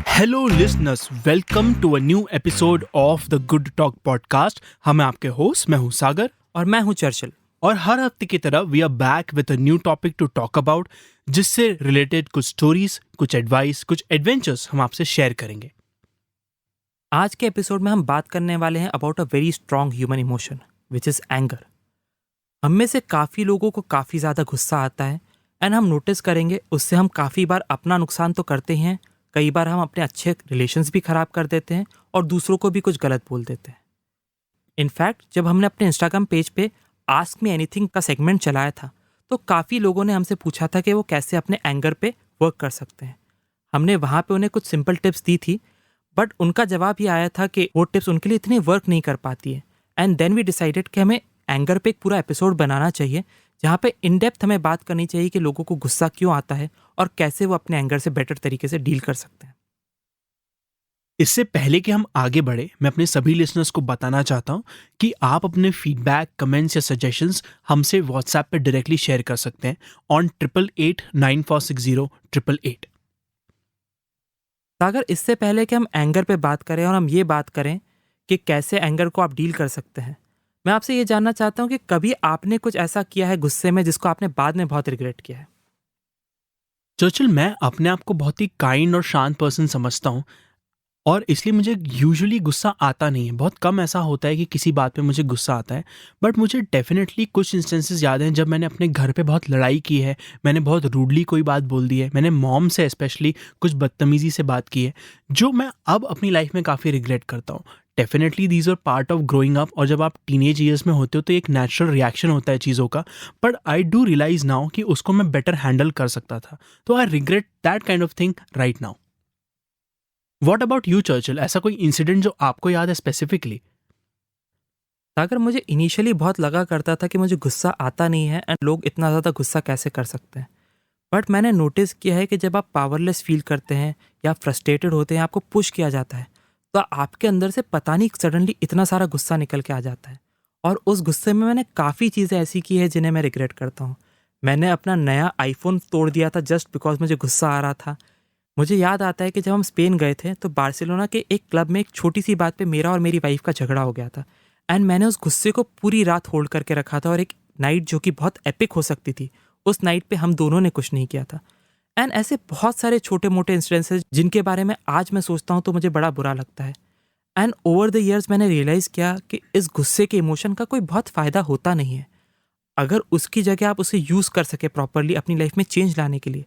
Hello listeners, welcome to a new episode of the good talk podcast. हम हैं आपके host, मैं हूं सागर और मैं हूं चर्चिल। और हर हफ्ते की तरह we are back with a new topic to talk about, जिससे रिलेटेड कुछ स्टोरीज, कुछ एडवाइस, कुछ एडवेंचर्स हम आपसे शेयर करेंगे। आज के एपिसोड में हम बात करने वाले हैं about a very strong human emotion which is anger. हम में से काफ़ी लोगों को काफ़ी ज़्यादा गुस्सा आता है एंड हम नोटिस करेंगे उससे हम काफ़ी बार अपना नुकसान तो करते ही हैं, कई बार हम अपने अच्छे रिलेशंस भी ख़राब कर देते हैं और दूसरों को भी कुछ गलत बोल देते हैं। इनफैक्ट जब हमने अपने इंस्टाग्राम पेज पे आस्क मी एनीथिंग का सेगमेंट चलाया था तो काफ़ी लोगों ने हमसे पूछा था कि वो कैसे अपने एंगर पे वर्क कर सकते हैं। हमने वहाँ पे उन्हें कुछ सिंपल टिप्स दी थी, बट उनका जवाब ये आया था कि वो टिप्स उनके लिए इतनी वर्क नहीं कर पाती है। एंड देन वी डिसाइडेड कि हमें एंगर पे एक पूरा एपिसोड बनाना चाहिए जहाँ पे इन डेप्थ हमें बात करनी चाहिए कि लोगों को गुस्सा क्यों आता है और कैसे वो अपने एंगर से बेटर तरीके से डील कर सकते हैं। इससे पहले कि हम आगे बढ़े, मैं अपने सभी लिसनर्स को बताना चाहता हूँ कि आप अपने फीडबैक, कमेंट्स या सजेशंस हमसे व्हाट्सएप पे डायरेक्टली शेयर कर सकते हैं ऑन 8889460888। सागर, इससे पहले कि हम एंगर पे बात करें और हम ये बात करें कि कैसे एंगर को आप डील कर सकते हैं, मैं आपसे ये जानना चाहता हूँ कि कभी आपने कुछ ऐसा किया है गुस्से में जिसको आपने बाद में बहुत रिग्रेट किया है? चर्चिल, मैं अपने आप को बहुत ही काइंड और शांत पर्सन समझता हूँ और इसलिए मुझे यूजुअली गुस्सा आता नहीं है। बहुत कम ऐसा होता है कि किसी बात पे मुझे गुस्सा आता है, बट मुझे डेफिनेटली कुछ इंस्टेंसेस याद हैं जब मैंने अपने घर पे बहुत लड़ाई की है, मैंने बहुत रूडली कोई बात बोल दी है, मैंने मॉम से स्पेशली कुछ बदतमीज़ी से बात की है, जो मैं अब अपनी लाइफ में काफ़ी रिग्रेट करता हूँ। Definitely these are part of growing up, और जब आप टीनेज ईयर्स में होते हो तो एक नेचुरल रिएक्शन होता है चीज़ों का, but I do realise now कि उसको मैं बेटर हैंडल कर सकता था। तो I regret that kind of thing right now. What about you Churchill? ऐसा कोई इंसिडेंट जो आपको याद है स्पेसिफिकली? सागर, मुझे इनिशियली बहुत लगा करता था कि मुझे गुस्सा आता नहीं है एंड लोग इतना ज़्यादा गुस्सा कैसे कर सकते हैं। बट मैंने नोटिस किया है कि जब आप पावरलेस फील करते हैं या फ्रस्ट्रेटेड होते हैं, आपको पुश किया जाता है, तो आपके अंदर से पता नहीं सडनली इतना सारा गुस्सा निकल के आ जाता है। और उस गुस्से में मैंने काफ़ी चीज़ें ऐसी की है जिन्हें मैं रिग्रेट करता हूँ। मैंने अपना नया आईफोन तोड़ दिया था जस्ट बिकॉज मुझे गुस्सा आ रहा था। मुझे याद आता है कि जब हम स्पेन गए थे तो बार्सिलोना के एक क्लब में एक छोटी सी बात पे मेरा और मेरी वाइफ का झगड़ा हो गया था एंड मैंने उस गुस्से को पूरी रात होल्ड करके रखा था, और एक नाइट जो कि बहुत एपिक हो सकती थी, उस नाइट पे हम दोनों ने कुछ नहीं किया था। एंड ऐसे बहुत सारे छोटे मोटे इंसिडेंसेस जिनके बारे में आज मैं सोचता हूँ तो मुझे बड़ा बुरा लगता है। एंड ओवर द ईयर्स मैंने रियलाइज़ किया कि इस गुस्से के इमोशन का कोई बहुत फ़ायदा होता नहीं है। अगर उसकी जगह आप उसे यूज़ कर सके प्रॉपरली अपनी लाइफ में चेंज लाने के लिए,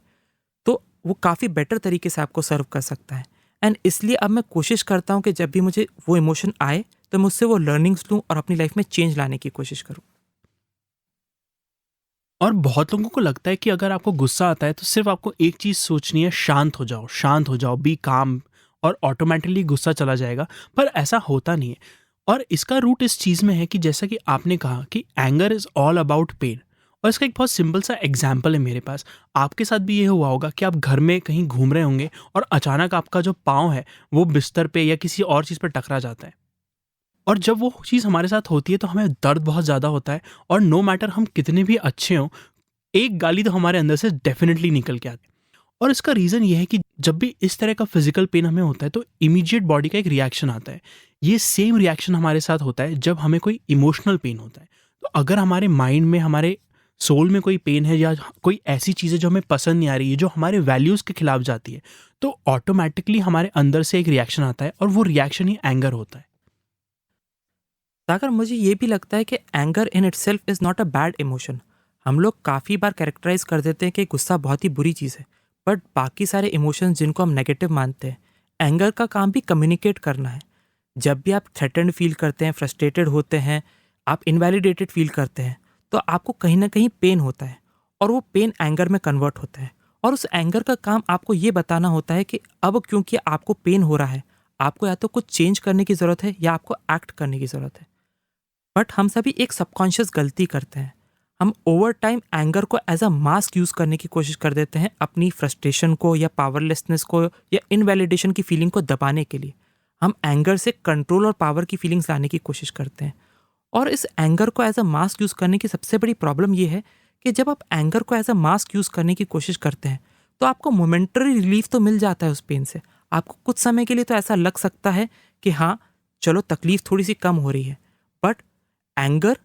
तो वो काफ़ी बेटर तरीके से आपको सर्व कर सकता है। एंड इसलिए अब मैं कोशिश करता हूँ कि जब भी मुझे वो इमोशन आए तो मैं उससे वो लर्निंग्स लूँ और अपनी लाइफ में चेंज लाने की कोशिश करूँ। और बहुत लोगों को लगता है कि अगर आपको गुस्सा आता है तो सिर्फ आपको एक चीज़ सोचनी है, शांत हो जाओ, शांत हो जाओ, बी काम, और ऑटोमेटिकली गुस्सा चला जाएगा। पर ऐसा होता नहीं है, और इसका रूट इस चीज़ में है कि जैसा कि आपने कहा कि anger is all about pain. और इसका एक बहुत सिंपल सा एग्जाम्पल है मेरे पास। आपके साथ भी ये हुआ होगा कि आप घर में कहीं घूम रहे होंगे और अचानक आपका जो पाँव है वो बिस्तर पे या किसी और चीज़ पर टकरा जाता है, और जब वो चीज़ हमारे साथ होती है तो हमें दर्द बहुत ज़्यादा होता है, और नो मैटर हम कितने भी अच्छे हों, एक गाली तो हमारे अंदर से डेफिनेटली निकल के आती है। और इसका रीज़न ये है कि जब भी इस तरह का फिजिकल पेन हमें होता है तो इमीडिएट बॉडी का एक रिएक्शन आता है। ये सेम रिएक्शन हमारे साथ होता है जब हमें कोई इमोशनल पेन होता है। तो अगर हमारे माइंड में, हमारे सोल में कोई पेन है, या कोई ऐसी चीज़ें जो हमें पसंद नहीं आ रही है, जो हमारे वैल्यूज़ के खिलाफ जाती है, तो ऑटोमेटिकली हमारे अंदर से एक रिएक्शन आता है, और वो रिएक्शन ही एंगर होता है। सागर, मुझे ये भी लगता है कि anger in itself is not a bad emotion. हम लोग काफ़ी बार कैरेक्टराइज कर देते हैं कि गुस्सा बहुत ही बुरी चीज़ है, बट बाकी सारे इमोशंस जिनको हम नेगेटिव मानते हैं, एंगर का काम भी कम्युनिकेट करना है। जब भी आप थ्रेटन्ड फील करते हैं, फ्रस्ट्रेटेड होते हैं, आप इनवैलिडेटेड फील करते हैं, तो आपको कहीं ना कहीं पेन होता है, और वो पेन एंगर में कन्वर्ट होता है। और उस एंगर का काम आपको ये बताना होता है कि अब क्योंकि आपको पेन हो रहा है, आपको या तो कुछ चेंज करने की ज़रूरत है या आपको एक्ट करने की ज़रूरत है। बट हम सभी एक सबकॉन्शियस गलती करते हैं। हम ओवर टाइम एंगर को एज अ मास्क यूज़ करने की कोशिश कर देते हैं अपनी फ्रस्ट्रेशन को या पावरलेसनेस को या इनवैलिडेशन की फीलिंग को दबाने के लिए। हम एंगर से कंट्रोल और पावर की फीलिंग्स लाने की कोशिश करते हैं। और इस एंगर को एज अ मास्क यूज़ करने की सबसे बड़ी प्रॉब्लम ये है कि जब आप एंगर को एज अ मास्क यूज़ करने की कोशिश करते हैं तो आपको मोमेंटरी रिलीफ तो मिल जाता है उस पेन से। आपको कुछ समय के लिए तो ऐसा लग सकता है कि हाँ, चलो तकलीफ थोड़ी सी कम हो रही है, बट एंगर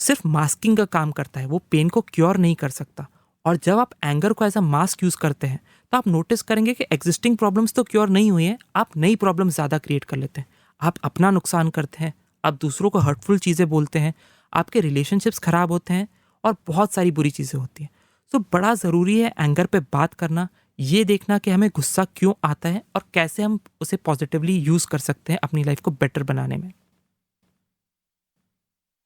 सिर्फ मास्किंग का काम करता है, वो पेन को क्योर नहीं कर सकता। और जब आप एंगर को एज अ मास्क यूज़ करते हैं तो आप नोटिस करेंगे कि एग्जिस्टिंग प्रॉब्लम्स तो क्योर नहीं हुई हैं, आप नई प्रॉब्लम ज़्यादा क्रिएट कर लेते हैं। आप अपना नुकसान करते हैं, आप दूसरों को हर्टफुल चीज़ें बोलते हैं, आपके रिलेशनशिप्स खराब होते हैं और बहुत सारी बुरी चीज़ें होती हैं। सो बड़ा ज़रूरी है एंगर पे बात करना, ये देखना कि हमें गुस्सा क्यों आता है और कैसे हम उसे पॉजिटिवली यूज़ कर सकते हैं अपनी लाइफ को बेटर बनाने में।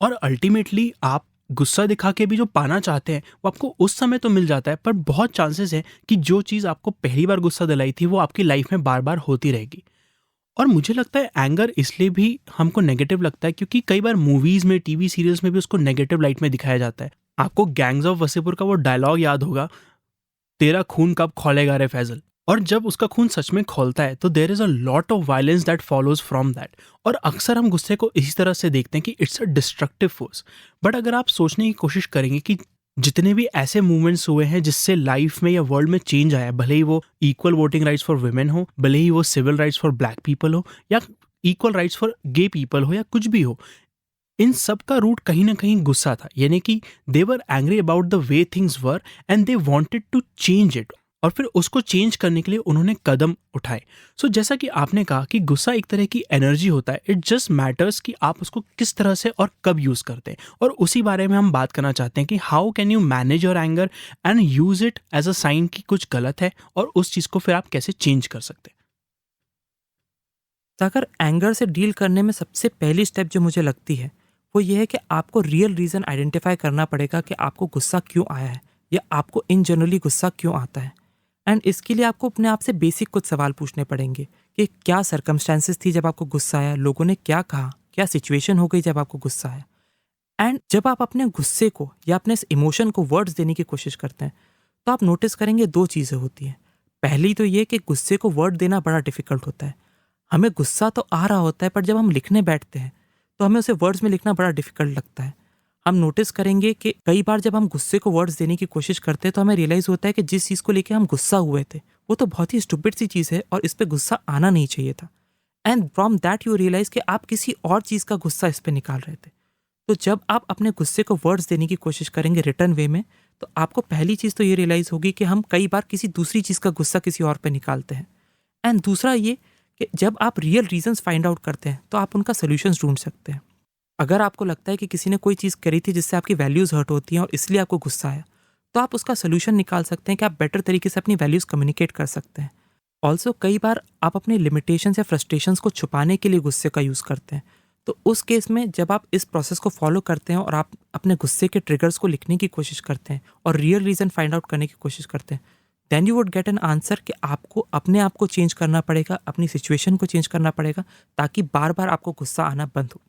और अल्टीमेटली आप गुस्सा दिखा के भी जो पाना चाहते हैं वो आपको उस समय तो मिल जाता है, पर बहुत चांसेस है कि जो चीज़ आपको पहली बार गुस्सा दिलाई थी वो आपकी लाइफ में बार बार होती रहेगी। और मुझे लगता है एंगर इसलिए भी हमको नेगेटिव लगता है क्योंकि कई बार मूवीज में, टीवी सीरियल्स में भी उसको नेगेटिव लाइट में दिखाया जाता है। आपको गैंग्स ऑफ वसेपुर का वो डायलॉग याद होगा, तेरा खून कब खौलेगा रे फैजल। और जब उसका खून सच में खौलता है तो there is a lot of violence that follows from that. और अक्सर हम गुस्से को इसी तरह से देखते हैं कि it's a destructive force. But अगर आप सोचने की कोशिश करेंगे कि जितने भी ऐसे मूवमेंट्स हुए हैं जिससे लाइफ में या वर्ल्ड में चेंज आया, भले ही वो equal voting rights for women हो, भले ही वो civil rights for black people हो, या equal rights for gay people हो, या कुछ भी हो, इन सब का रूट कहीं ना कहीं गुस्सा था। यानी कि they were angry about the way things were and they wanted to change it, और फिर उसको चेंज करने के लिए उन्होंने कदम उठाए। सो जैसा कि आपने कहा कि गुस्सा एक तरह की एनर्जी होता है, इट जस्ट मैटर्स कि आप उसको किस तरह से और कब यूज़ करते हैं। और उसी बारे में हम बात करना चाहते हैं कि how can you manage your anger and use it as a sign कि कुछ गलत है, और उस चीज़ को फिर आप कैसे चेंज कर सकते हैं। तो अगर एंगर से डील करने में सबसे पहली स्टेप जो मुझे लगती है वो ये है कि आपको रियल रीज़न आइडेंटिफाई करना पड़ेगा कि आपको गुस्सा क्यों आया है या आपको इन जनरली गुस्सा क्यों आता है। एंड इसके लिए आपको अपने आप से बेसिक कुछ सवाल पूछने पड़ेंगे कि क्या सर्कमस्टेंसेस थी जब आपको गुस्सा आया, लोगों ने क्या कहा, क्या सिचुएशन हो गई जब आपको गुस्सा आया। एंड जब आप अपने गुस्से को या अपने इस इमोशन को वर्ड्स देने की कोशिश करते हैं तो आप नोटिस करेंगे दो चीज़ें होती हैं। पहली तो ये कि गुस्से को वर्ड देना बड़ा डिफिकल्ट होता है। हमें गुस्सा तो आ रहा होता है पर जब हम लिखने बैठते हैं तो हमें उसे वर्ड्स में लिखना बड़ा डिफिकल्ट लगता है। हम नोटिस करेंगे कि कई बार जब हम गुस्से को वर्ड्स देने की कोशिश करते हैं तो हमें रियलाइज़ होता है कि जिस चीज़ को लेके हम गुस्सा हुए थे वो तो बहुत ही स्टूपिड सी चीज़ है और इस पे गुस्सा आना नहीं चाहिए था। And from that you realise कि आप किसी और चीज़ का गुस्सा इस पे निकाल रहे थे। तो जब आप अपने गुस्से को वर्ड्स देने की कोशिश करेंगे रिटर्न वे में तो आपको पहली चीज़ तो ये रियलाइज़ होगी कि हम कई बार किसी दूसरी चीज़ का गुस्सा किसी और पे निकालते हैं। एंड दूसरा ये कि जब आप रियल रीजंस फाइंड आउट करते हैं तो आप उनका सॉल्यूशंस ढूंढ सकते हैं। अगर आपको लगता है कि किसी ने कोई चीज़ करी थी जिससे आपकी वैल्यूज़ हर्ट होती हैं और इसलिए आपको गुस्सा आया, तो आप उसका सॉल्यूशन निकाल सकते हैं कि आप बेटर तरीके से अपनी वैल्यूज़ कम्युनिकेट कर सकते हैं। ऑल्सो कई बार आप अपने लिमिटेशंस या फ्रस्ट्रेशंस को छुपाने के लिए गुस्से का यूज़ करते हैं। तो उस केस में जब आप इस प्रोसेस को फॉलो करते हैं और आप अपने गुस्से के ट्रिगर्स को लिखने की कोशिश करते हैं और रियल रीज़न फाइंड आउट करने की कोशिश करते हैं, then you would get an answer कि आपको अपने आप को चेंज करना पड़ेगा, अपनी सिचुएशन को चेंज करना पड़ेगा ताकि बार बार आपको गुस्सा आना बंद हो।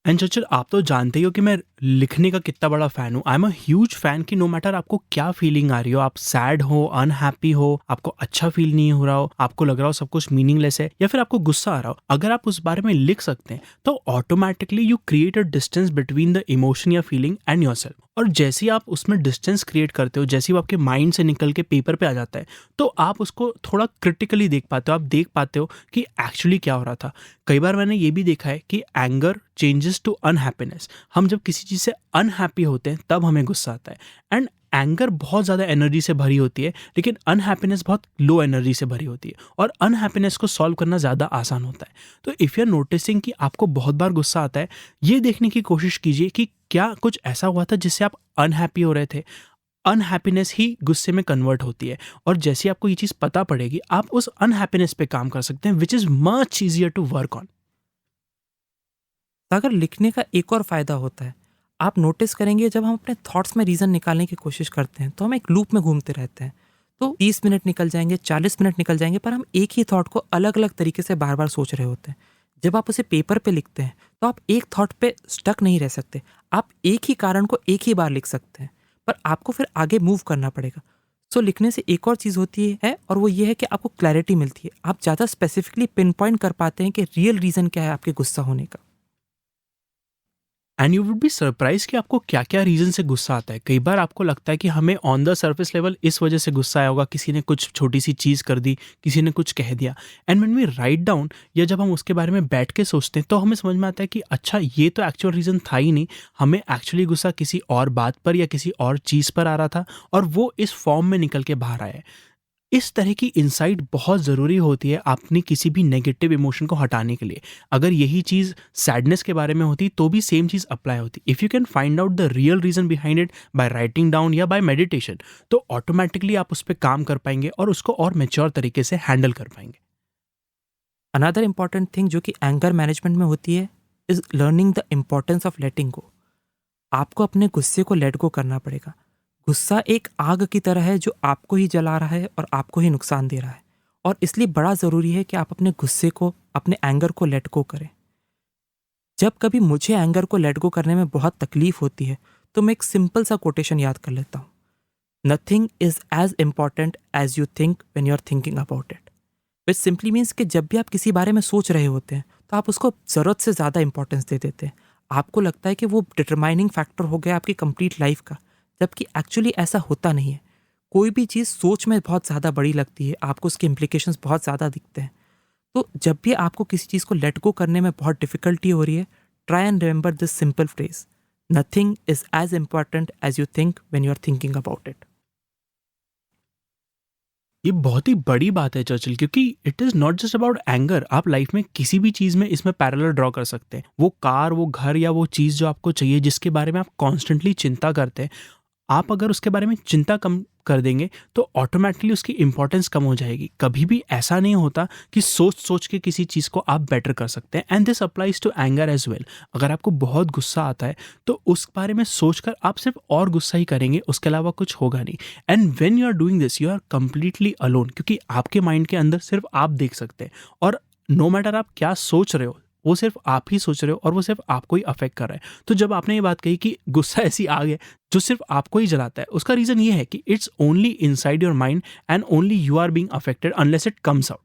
एंड चचल, आप तो जानते ही हो कि मैं लिखने का कितना बड़ा फ़ैन हूँ। I am a huge fan कि नो मैटर आपको क्या फीलिंग आ रही हो, आप सैड हो, अनहैप्पी हो, आपको अच्छा फील नहीं हो रहा हो, आपको लग रहा हो सब कुछ मीनिंगलेस है, या फिर आपको गुस्सा आ रहा हो, अगर आप उस बारे में लिख सकते हैं तो automatically you create a distance between the emotion या फीलिंग एंड योरसेल्फ। और जैसे ही आप उसमें डिस्टेंस क्रिएट करते हो, जैसे ही वो आपके माइंड से निकल के पेपर पे आ जाता है, तो आप उसको थोड़ा क्रिटिकली देख पाते हो। आप देख पाते हो कि एक्चुअली क्या हो रहा था। कई बार मैंने ये भी देखा है कि एंगर चेंजेस टू अनहैप्पीनेस। हम जब किसी चीज़ से अनहैप्पी होते हैं तब हमें गुस्सा आता है। एंड एंगर बहुत ज़्यादा एनर्जी से भरी होती है, लेकिन अनहैप्पीनेस बहुत लो एनर्जी से भरी होती है, और अनहैप्पीनेस को सॉल्व करना ज़्यादा आसान होता है। तो इफ़ यू आर नोटिसिंग कि आपको बहुत बार गुस्सा आता है, ये देखने की कोशिश कीजिए कि क्या कुछ ऐसा हुआ था जिससे आप अनहैप्पी हो रहे थे। अनहैप्पीनेस ही गुस्से में कन्वर्ट होती है, और जैसे ही आपको ये चीज़ पता पड़ेगी आप उस अनहैप्पीनेस पे काम कर सकते हैं, which is much easier to work on. तो अगर लिखने का एक और फ़ायदा होता है, आप नोटिस करेंगे जब हम अपने थॉट्स में रीज़न निकालने की कोशिश करते हैं तो हम एक लूप में घूमते रहते हैं। तो 30 मिनट निकल जाएंगे, 40 मिनट निकल जाएंगे, पर हम एक ही थॉट को अलग अलग तरीके से बार बार सोच रहे होते हैं। जब आप उसे पेपर पे लिखते हैं तो आप एक थॉट पे स्टक नहीं रह सकते। आप एक ही कारण को एक ही बार लिख सकते हैं, पर आपको फिर आगे मूव करना पड़ेगा। सो लिखने से एक और चीज़ होती है और वो ये है कि आपको क्लैरिटी मिलती है। आप ज़्यादा स्पेसिफिकली पिन पॉइंट कर पाते हैं कि रियल रीज़न क्या है आपके गुस्सा होने का। And you would be surprise कि आपको क्या क्या रीज़न से गुस्सा आता है। कई बार आपको लगता है कि हमें ऑन द सर्फेस लेवल इस वजह से गुस्सा आया होगा, किसी ने कुछ छोटी सी चीज़ कर दी, किसी ने कुछ कह दिया। And when we write down या जब हम उसके बारे में बैठ के सोचते हैं तो हमें समझ में आता है कि अच्छा ये तो एक्चुअल रीज़न था ही नहीं, हमें एक्चुअली गुस्सा किसी और बात पर या किसी और चीज़ पर आ रहा था और वो इस फॉर्म में निकल के बाहर आया है। इस तरह की इनसाइट बहुत ज़रूरी होती है अपनी किसी भी नेगेटिव इमोशन को हटाने के लिए। अगर यही चीज़ सैडनेस के बारे में होती तो भी सेम चीज़ अप्लाई होती। If you can find out the real reason behind it by writing down या बाय मेडिटेशन, तो ऑटोमेटिकली आप उस पे काम कर पाएंगे और उसको और मैच्योर तरीके से हैंडल कर पाएंगे। अनदर इम्पॉर्टेंट थिंग जो कि एंगर मैनेजमेंट में होती है is learning the importance of letting go. आपको अपने गुस्से को लेट गो करना पड़ेगा। गुस्सा एक आग की तरह है जो आपको ही जला रहा है और आपको ही नुकसान दे रहा है, और इसलिए बड़ा ज़रूरी है कि आप अपने गुस्से को, अपने एंगर को लेट गो करें। जब कभी मुझे एंगर को लेट गो करने में बहुत तकलीफ होती है तो मैं एक सिंपल सा कोटेशन याद कर लेता हूँ, nothing is as important as you think when you are thinking about it. Which simply means कि जब भी आप किसी बारे में सोच रहे होते हैं तो आप उसको ज़रूरत से ज़्यादा इंपॉर्टेंस दे देते हैं। आपको लगता है कि वो डिटरमाइनिंग फैक्टर हो गया आपकी कंप्लीट लाइफ का, जबकि एक्चुअली ऐसा होता नहीं है। कोई भी चीज़ सोच में बहुत ज़्यादा बड़ी लगती है, आपको उसके इम्प्लीकेशंस बहुत ज़्यादा दिखते हैं। तो जब भी आपको किसी चीज़ को लेट गो करने में बहुत डिफ़िकल्टी हो रही है, try and remember this simple phrase, nothing is as important as you think when you are thinking about it. ये बहुत ही बड़ी बात है चर्चिल, क्योंकि it is not just about anger. आप लाइफ में किसी भी चीज़ में इसमें पैरेलल ड्रॉ कर सकते हैं। वो कार, वो घर या वो चीज़ जो आपको चाहिए, जिसके बारे में आप कॉन्स्टेंटली चिंता करते हैं, आप अगर उसके बारे में चिंता कम कर देंगे तो ऑटोमेटिकली उसकी इंपॉर्टेंस कम हो जाएगी। कभी भी ऐसा नहीं होता कि सोच सोच के किसी चीज़ को आप बेटर कर सकते हैं। And this applies to anger as well. अगर आपको बहुत गुस्सा आता है तो उस बारे में सोचकर आप सिर्फ और गुस्सा ही करेंगे, उसके अलावा कुछ होगा नहीं। And when you are doing this you are completely alone, क्योंकि आपके माइंड के अंदर सिर्फ आप देख सकते हैं और नो मैटर आप क्या सोच रहे हो, वो सिर्फ आप ही सोच रहे हो और वो सिर्फ आपको ही अफेक्ट कर रहा है। तो जब आपने ये बात कही कि गुस्सा ऐसी आग है जो सिर्फ आपको ही जलाता है, उसका रीज़न ये है कि it's only inside your mind and only you are being affected unless it comes out.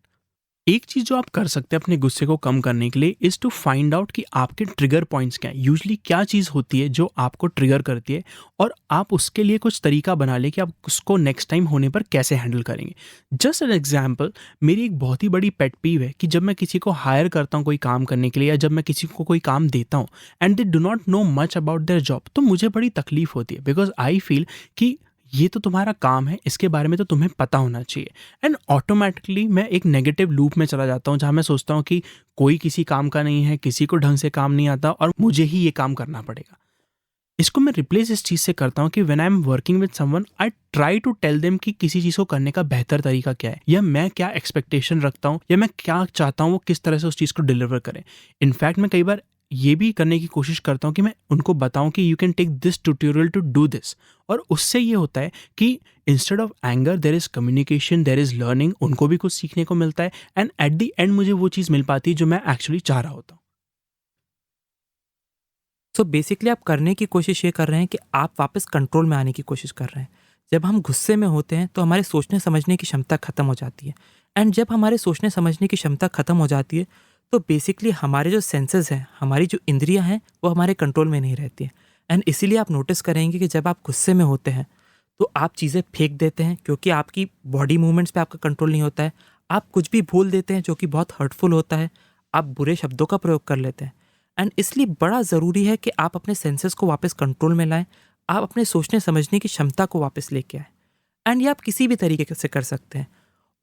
एक चीज़ जो आप कर सकते हैं अपने गुस्से को कम करने के लिए इज़ टू फाइंड आउट कि आपके ट्रिगर पॉइंट्स क्या हैं। यूजुअली क्या चीज़ होती है जो आपको ट्रिगर करती है और आप उसके लिए कुछ तरीका बना लें कि आप उसको नेक्स्ट टाइम होने पर कैसे हैंडल करेंगे। जस्ट एन एग्जाम्पल, मेरी एक बहुत ही बड़ी पेट पीव है कि जब मैं किसी को हायर करता हूँ कोई काम करने के लिए या जब मैं किसी को कोई काम देता हूँ and they do not know much about their job, तो मुझे बड़ी तकलीफ होती है। बिकॉज आई फील कि ये तो तुम्हारा काम है, इसके बारे में तो तुम्हें पता होना चाहिए। एंड ऑटोमेटिकली मैं एक नेगेटिव लूप में चला जाता हूँ जहाँ मैं सोचता हूँ कि कोई किसी काम का नहीं है, किसी को ढंग से काम नहीं आता और मुझे ही ये काम करना पड़ेगा। इसको मैं रिप्लेस इस चीज़ से करता हूँ कि when I am working with someone I try to tell them कि किसी चीज़ को करने का बेहतर तरीका क्या है, या मैं क्या एक्सपेक्टेशन रखता हूँ, या मैं क्या चाहता हूँ वो किस तरह से उस चीज़ को डिलीवर करें। इनफैक्ट मैं कई बार ये भी करने की कोशिश करता हूँ कि मैं उनको बताऊँ कि you can take this tutorial to do this. और उससे ये होता है कि instead of anger there is communication, there is learning, उनको भी कुछ सीखने को मिलता है एंड एट द एंड मुझे वो चीज़ मिल पाती है जो मैं एक्चुअली चाह रहा होता हूँ। सो बेसिकली आप करने की कोशिश ये कर रहे हैं कि आप वापस कंट्रोल में आने की कोशिश कर रहे हैं। जब हम गुस्से में होते हैं तो हमारे सोचने समझने की क्षमता ख़त्म हो जाती है, एंड जब हमारे सोचने समझने की क्षमता ख़त्म हो जाती है तो बेसिकली हमारे जो सेंसेस हैं, हमारी जो इंद्रियां हैं, वो हमारे कंट्रोल में नहीं रहती हैं। एंड इसीलिए आप नोटिस करेंगे कि जब आप गुस्से में होते हैं तो आप चीज़ें फेंक देते हैं क्योंकि आपकी बॉडी मूवमेंट्स पे आपका कंट्रोल नहीं होता है। आप कुछ भी भूल देते हैं जो कि बहुत हर्टफुल होता है। आप बुरे शब्दों का प्रयोग कर लेते हैं। एंड इसलिए बड़ा ज़रूरी है कि आप अपने सेंसेस को वापस कंट्रोल में लाएं। आप अपने सोचने समझने की क्षमता को वापस लेके आएँ। एंड ये आप किसी भी तरीके से कर सकते हैं।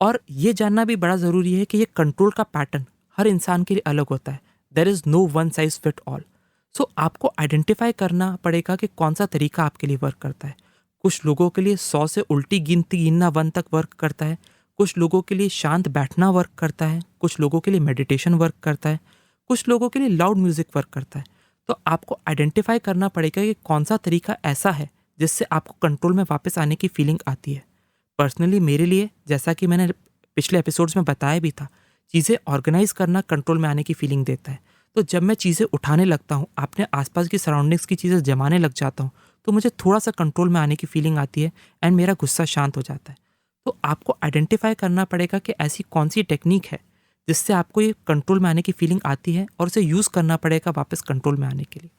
और ये जानना भी बड़ा ज़रूरी है कि ये कंट्रोल का पैटर्न हर इंसान के लिए अलग होता है। There is no one size fit all. So आपको आइडेंटिफाई करना पड़ेगा कि कौन सा तरीका आपके लिए वर्क करता है। कुछ लोगों के लिए 100 से उल्टी गिनती गिनना 1 तक वर्क करता है। कुछ लोगों के लिए शांत बैठना वर्क करता है। कुछ लोगों के लिए मेडिटेशन वर्क करता है। कुछ लोगों के लिए लाउड म्यूज़िक वर्क करता है। तो आपको आइडेंटिफाई करना पड़ेगा कि कौन सा तरीका ऐसा है जिससे आपको कंट्रोल में वापस आने की फीलिंग आती है। पर्सनली मेरे लिए, जैसा कि मैंने पिछले एपिसोड्स में बताया भी था, चीज़ें ऑर्गेनाइज करना कंट्रोल में आने की फीलिंग देता है। तो जब मैं चीज़ें उठाने लगता हूँ, अपने आसपास की सराउंडिंग्स की चीज़ें जमाने लग जाता हूँ, तो मुझे थोड़ा सा कंट्रोल में आने की फीलिंग आती है एंड मेरा गुस्सा शांत हो जाता है। तो आपको आइडेंटिफाई करना पड़ेगा कि ऐसी कौन सी टेक्निक है जिससे आपको ये कंट्रोल में आने की फीलिंग आती है और उसे यूज़ करना पड़ेगा वापस कंट्रोल में आने के लिए।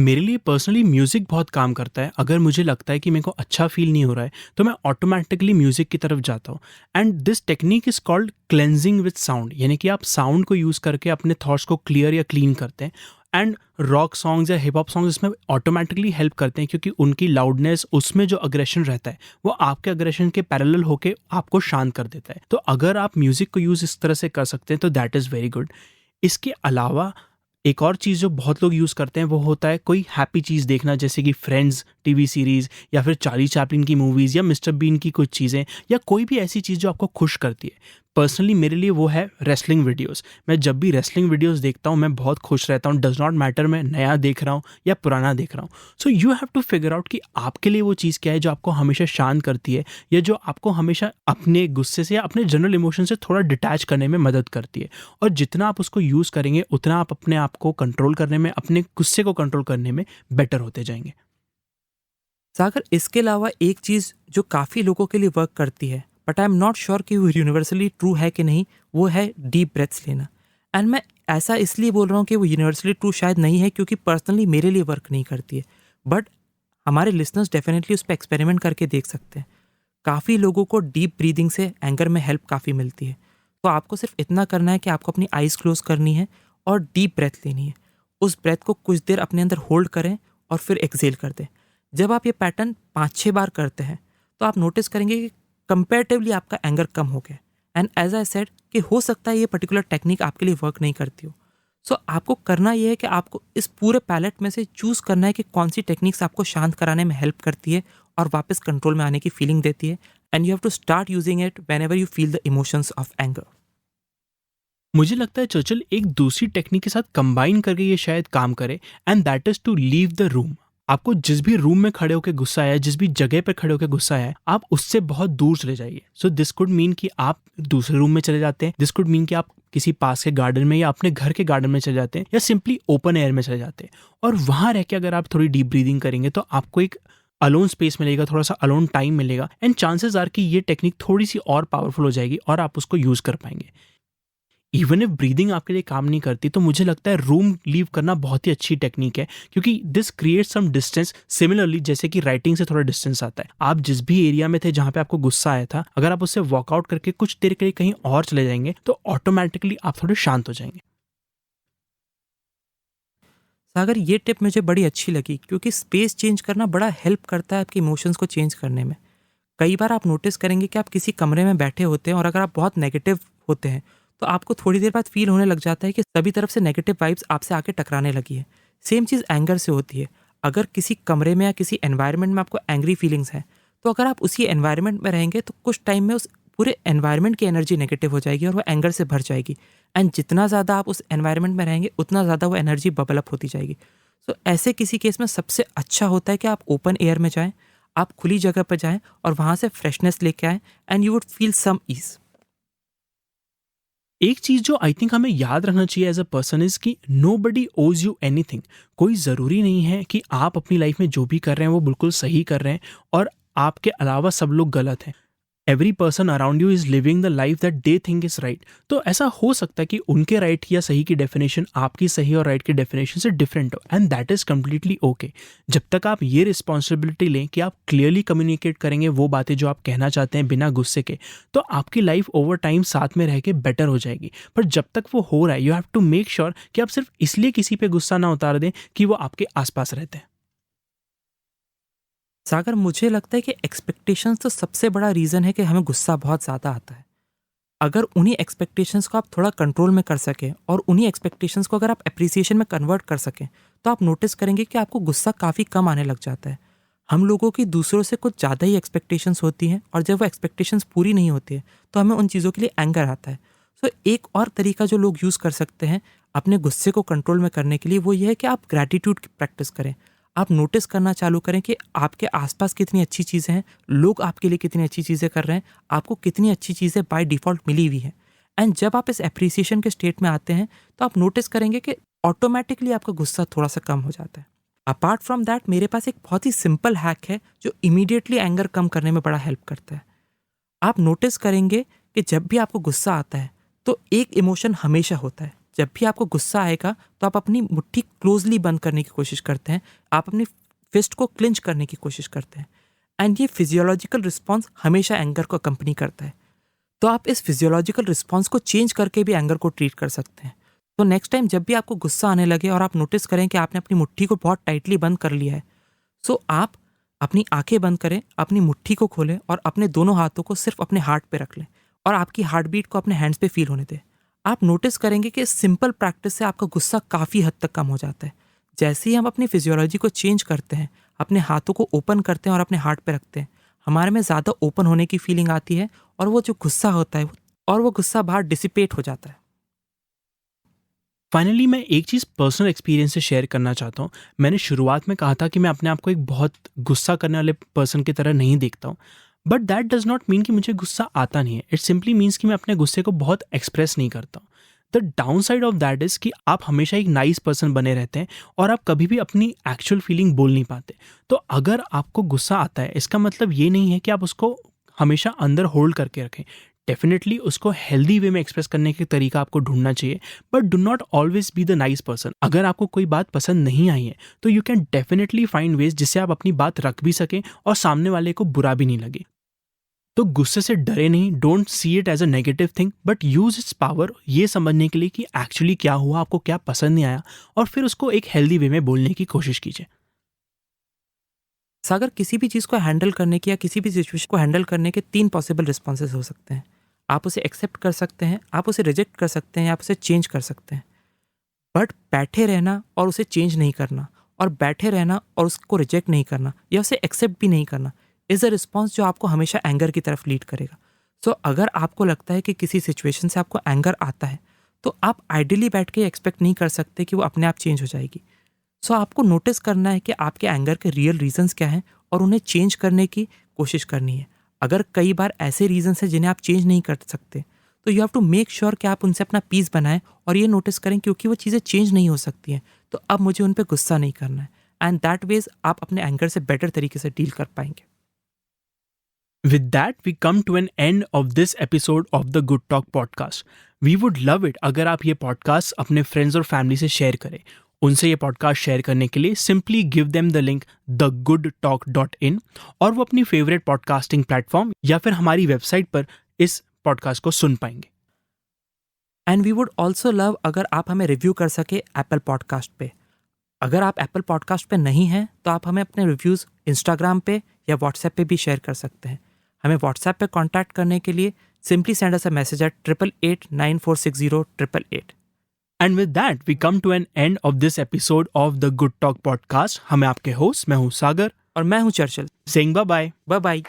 मेरे लिए पर्सनली म्यूज़िक बहुत काम करता है। अगर मुझे लगता है कि मेरे को अच्छा फ़ील नहीं हो रहा है, तो मैं ऑटोमैटिकली म्यूज़िक की तरफ जाता हूँ। And this technique is called cleansing with sound, यानी कि आप साउंड को यूज़ करके अपने थॉट्स को क्लियर या क्लीन करते हैं। एंड रॉक सॉन्ग्स या हिप हॉप सॉन्ग्स इसमें ऑटोमैटिकली हेल्प करते हैं, क्योंकि उनकी लाउडनेस, उसमें जो अग्रेशन रहता है, वो आपके अग्रेशन के पैरेलल होके आपको शांत कर देता है। तो अगर आप म्यूज़िक को यूज़ इस तरह से कर सकते हैं, तो दैट इज़ वेरी गुड। इसके अलावा एक और चीज़ जो बहुत लोग यूज़ करते हैं, वो होता है कोई हैप्पी चीज़ देखना, जैसे कि फ्रेंड्स टीवी सीरीज़, या फिर चार्ली चैपलिन की मूवीज़, या मिस्टर बीन की कुछ चीज़ें, या कोई भी ऐसी चीज़ जो आपको खुश करती है। पर्सनली मेरे लिए वो है रेसलिंग वीडियोस। मैं जब भी रेसलिंग वीडियोस देखता हूँ, मैं बहुत खुश रहता हूँ। डज नॉट मैटर मैं नया देख रहा हूँ या पुराना देख रहा हूँ। So you have to figure out कि आपके लिए वो चीज़ क्या है जो आपको हमेशा शांत करती है, या जो आपको हमेशा अपने गुस्से से या अपने जनरल इमोशन से थोड़ा डिटैच करने में मदद करती है। और जितना आप उसको यूज़ करेंगे, उतना आप अपने आप को कंट्रोल करने में, अपने गुस्से को कंट्रोल करने में बेटर होते जाएंगे। सागर, इसके अलावा एक चीज़ जो काफ़ी लोगों के लिए वर्क करती है, but I am not sure कि वो यूनिवर्सली ट्रू है कि नहीं, वो है डीप ब्रेथ्स लेना। एंड मैं ऐसा इसलिए बोल रहा हूँ कि वो यूनिवर्सली ट्रू शायद नहीं है, क्योंकि पर्सनली मेरे लिए वर्क नहीं करती है। बट हमारे लिसनर्स डेफिनेटली उस पर एक्सपेरिमेंट करके देख सकते हैं। काफ़ी लोगों को डीप ब्रीदिंग से एंगर में हेल्प काफ़ी मिलती है। तो आपको सिर्फ इतना करना है कि आपको अपनी आइज़ क्लोज करनी है और डीप ब्रेथ लेनी है। उस ब्रेथ को कुछ देर अपने अंदर होल्ड करें और फिर एक्सेल कर दें। जब आप ये पैटर्न 5-6 बार करते हैं, तो आप नोटिस करेंगे कि कंपैरेटिवली आपका एंगर कम हो गया। एंड एज आई सेड कि हो सकता है ये पर्टिकुलर टेक्निक आपके लिए वर्क नहीं करती हो। सो आपको करना ये है कि आपको इस पूरे पैलेट में से चूज़ करना है कि कौन सी टेक्निक्स आपको शांत कराने में हेल्प करती है और वापस कंट्रोल में आने की फीलिंग देती है। And you have to start using it whenever you feel the emotions of anger. मुझे लगता है चर्चिल एक दूसरी टेक्निक के साथ कंबाइन करके ये शायद काम करे, and that is to leave the room. आपको जिस भी रूम में खड़े होकर गुस्सा आया है, जिस भी जगह पर खड़े होकर गुस्सा आया है, आप उससे बहुत दूर चले जाइए। सो दिस कुड मीन कि आप दूसरे रूम में चले जाते हैं, दिस कुड मीन कि आप किसी पास के गार्डन में या अपने घर के गार्डन में चले जाते हैं, या सिंपली ओपन एयर में चले जाते हैं। और वहां रह के अगर आप थोड़ी डीप ब्रीदिंग करेंगे, तो आपको एक अलोन स्पेस मिलेगा, थोड़ा सा अलोन टाइम मिलेगा, एंड चांसेस आर कि ये टेक्निक थोड़ी सी और पावरफुल हो जाएगी और आप उसको यूज कर पाएंगे। इवन इफ ब्रीदिंग आपके लिए काम नहीं करती, तो मुझे लगता है रूम लीव करना बहुत ही अच्छी टेक्निक है, क्योंकि this create some distance. Similarly जैसे कि राइटिंग से थोड़ा डिस्टेंस आता है, आप जिस भी एरिया में थे जहाँ पे आपको गुस्सा आया था, अगर आप उससे वॉकआउट करके कुछ देर के लिए कहीं और चले जाएंगे, तो ऑटोमेटिकली आप थोड़े शांत हो जाएंगे। सागर, ये टिप मुझे बड़ी अच्छी लगी, क्योंकि स्पेस चेंज करना बड़ा हेल्प करता है आपके इमोशंस को चेंज करने में। कई बार आप नोटिस करेंगे कि आप किसी कमरे में बैठे होते हैं और अगर आप बहुत नेगेटिव होते हैं, तो आपको थोड़ी देर बाद फील होने लग जाता है कि सभी तरफ से नेगेटिव वाइब्स आपसे आके टकराने लगी है। सेम चीज़ एंगर से होती है। अगर किसी कमरे में या किसी एनवायरनमेंट में आपको एंग्री फीलिंग्स हैं, तो अगर आप उसी एनवायरनमेंट में रहेंगे, तो कुछ टाइम में उस पूरे एनवायरनमेंट की एनर्जी नेगेटिव हो जाएगी और वो एंगर से भर जाएगी। एंड जितना ज़्यादा आप उस एनवायरनमेंट में रहेंगे, उतना ज़्यादा वो एनर्जी बबल अप होती जाएगी। सो ऐसे किसी केस में सबसे अच्छा होता है कि आप ओपन एयर में जाएं, आप खुली जगह पर जाएं और वहाँ से फ्रेशनेस लेके आएँ, and you would feel some ease. एक चीज जो आई थिंक हमें याद रखना चाहिए एज अ पर्सन इज कि nobody owes you anything. कोई ज़रूरी नहीं है कि आप अपनी लाइफ में जो भी कर रहे हैं वो बिल्कुल सही कर रहे हैं और आपके अलावा सब लोग गलत हैं। Every person around you is living the life that they think is right. तो ऐसा हो सकता है कि उनके राइट या सही की डेफिनेशन आपकी सही और राइट की डेफिनेशन से डिफरेंट हो, and that is completely okay. जब तक आप ये रिस्पॉन्सिबिलिटी लें कि आप क्लियरली कम्युनिकेट करेंगे वो बातें जो आप कहना चाहते हैं बिना गुस्से के, तो आपकी लाइफ ओवर टाइम साथ में रह के बेटर हो जाएगी। पर जब तक वो हो रहा है, you have to make sure कि आप सिर्फ इसलिए किसी पे गुस्सा ना उतार दें कि वो आपके आसपास रहते हैं। सागर, मुझे लगता है कि एक्सपेक्टेशंस तो सबसे बड़ा रीज़न है कि हमें गुस्सा बहुत ज़्यादा आता है। अगर उन्हीं एक्सपेक्टेशंस को आप थोड़ा कंट्रोल में कर सकें और उन्हीं एक्सपेक्टेशंस को अगर आप एप्रिसिएशन में कन्वर्ट कर सकें, तो आप नोटिस करेंगे कि आपको गुस्सा काफ़ी कम आने लग जाता है। हम लोगों की दूसरों से कुछ ज़्यादा ही एक्सपेक्टेशंस होती हैं, और जब वो एक्सपेक्टेशंस पूरी नहीं होती है, तो हमें उन चीज़ों के लिए एंगर आता है। सो एक और तरीका जो लोग यूज़ कर सकते हैं अपने गुस्से को कंट्रोल में करने के लिए, वो ये है कि आप ग्रैटिट्यूड की प्रैक्टिस करें। आप नोटिस करना चालू करें कि आपके आसपास कितनी अच्छी चीज़ें हैं, लोग आपके लिए कितनी अच्छी चीज़ें कर रहे हैं, आपको कितनी अच्छी चीज़ें बाय डिफ़ॉल्ट मिली हुई हैं। एंड जब आप इस एप्रिसिएशन के स्टेट में आते हैं, तो आप नोटिस करेंगे कि ऑटोमेटिकली आपका गुस्सा थोड़ा-सा कम हो जाता है। अपार्ट फ्रॉम दैट, मेरे पास एक बहुत ही सिंपल हैक है जो इमीडिएटली एंगर कम करने में बड़ा हेल्प करता है। आप नोटिस करेंगे कि जब भी आपको गुस्सा आता है, तो एक इमोशन हमेशा होता है, जब भी आपको गुस्सा आएगा तो आप अपनी मुट्ठी क्लोजली बंद करने की कोशिश करते हैं, आप अपनी फिस्ट को क्लिंच करने की कोशिश करते हैं। एंड ये फिजियोलॉजिकल रिस्पॉन्स हमेशा एंगर को अकम्पनी करता है। तो आप इस फिजियोलॉजिकल रिस्पॉन्स को चेंज करके भी एंगर को ट्रीट कर सकते हैं। तो नेक्स्ट टाइम जब भी आपको गुस्सा आने लगे और आप नोटिस करें कि आपने अपनी मुट्ठी को बहुत टाइटली बंद कर लिया है, सो आप अपनी आंखें बंद करें, अपनी मुट्ठी को खोलें और अपने दोनों हाथों को सिर्फ अपने हार्ट पे रख लें और आपकी हार्ट बीट को अपने हैंड्स पे फील होने दें। आप नोटिस करेंगे कि इस सिंपल प्रैक्टिस से आपका गुस्सा काफ़ी हद तक कम हो जाता है। जैसे ही हम अपनी फिजियोलॉजी को चेंज करते हैं, अपने हाथों को ओपन करते हैं और अपने हार्ट पे रखते हैं, हमारे में ज़्यादा ओपन होने की फीलिंग आती है और वो जो गुस्सा होता है वो गुस्सा बाहर डिसिपेट हो जाता है। फाइनली मैं एक चीज़ पर्सनल एक्सपीरियंस से शेयर करना चाहता हूँ। मैंने शुरुआत में कहा था कि मैं अपने आप को एक बहुत गुस्सा करने वाले पर्सन की तरह नहीं देखता हूँ, but that does not mean कि मुझे गुस्सा आता नहीं है। इट सिंपली मीन्स कि मैं अपने गुस्से को बहुत एक्सप्रेस नहीं करता हूँ। The down side of that is कि आप हमेशा एक नाइस पर्सन बने रहते हैं और आप कभी भी अपनी एक्चुअल फीलिंग बोल नहीं पाते। तो अगर आपको गुस्सा आता है, इसका मतलब ये नहीं है कि आप उसको हमेशा अंदर होल्ड करके रखें। डेफिनेटली उसको हेल्दी वे में एक्सप्रेस करने के तरीका आपको ढूंढना चाहिए, but do not always be the nice person. अगर आपको कोई बात पसंद नहीं आई है तो you can definitely find ways जिससे आप अपनी बात रख भी सकें और सामने वाले को बुरा भी नहीं लगे। तो गुस्से से डरे नहीं, don't see it as a negative thing, but use its power ये समझने के लिए कि एक्चुअली क्या हुआ, आपको क्या पसंद नहीं आया, और फिर उसको एक हेल्दी वे में बोलने की कोशिश कीजिए। सागर, किसी भी चीज़ को हैंडल करने की या किसी भी सिचुएशन को हैंडल करने के 3 पॉसिबल रिस्पॉन्सेज हो सकते हैं। आप उसे एक्सेप्ट कर सकते हैं, आप उसे रिजेक्ट कर सकते हैं, आप उसे चेंज कर सकते हैं। बट बैठे रहना और उसे चेंज नहीं करना, और बैठे रहना और उसको रिजेक्ट नहीं करना या उसे एक्सेप्ट भी नहीं करना इज़ अ रिस्पॉन्स जो आपको हमेशा एंगर की तरफ लीड करेगा। सो अगर आपको लगता है कि किसी सिचुएशन से आपको एंगर आता है, तो आप आइडियली बैठ के एक्सपेक्ट नहीं कर सकते कि वो अपने आप चेंज हो जाएगी। सो आपको नोटिस करना है कि आपके एंगर के रियल रीजंस क्या हैं और उन्हें चेंज करने की कोशिश करनी है। अगर कई बार ऐसे रीजंस हैं जिन्हें आप चेंज नहीं कर सकते, तो you have to make sure कि आप उनसे अपना पीस बनाएं और ये नोटिस करें क्योंकि वो चीज़ें चेंज नहीं हो सकती हैं, तो अब मुझे उन पर गुस्सा नहीं करना है। एंड दैट वेज आप अपने एंगर से बेटर तरीके से डील कर पाएंगे। With that, we come to an end of this episode of the Good Talk podcast. We would love it अगर आप ये podcast अपने friends और family से share करें। उनसे ये podcast share करने के लिए simply give them the link thegoodtalk.in, और वो अपनी favorite podcasting platform या फिर हमारी website पर इस podcast को सुन पाएंगे। And we would also love अगर आप हमें रिव्यू कर सके एप्पल पॉडकास्ट पे। अगर आप एप्पल पॉडकास्ट पे नहीं हैं तो आप हमें अपने रिव्यूज़ इंस्टाग्राम पे या व्हाट्सएप पे भी शेयर कर सकते हैं। हमें व्हाट्सएप पे कांटेक्ट करने के लिए simply send us a message eight 8889460888। And with that, we come to an end of this episode of the Good Talk podcast. हमें आपके host, मैं हूँ सागर और मैं हूँ चर्चल। saying bye bye. Bye bye.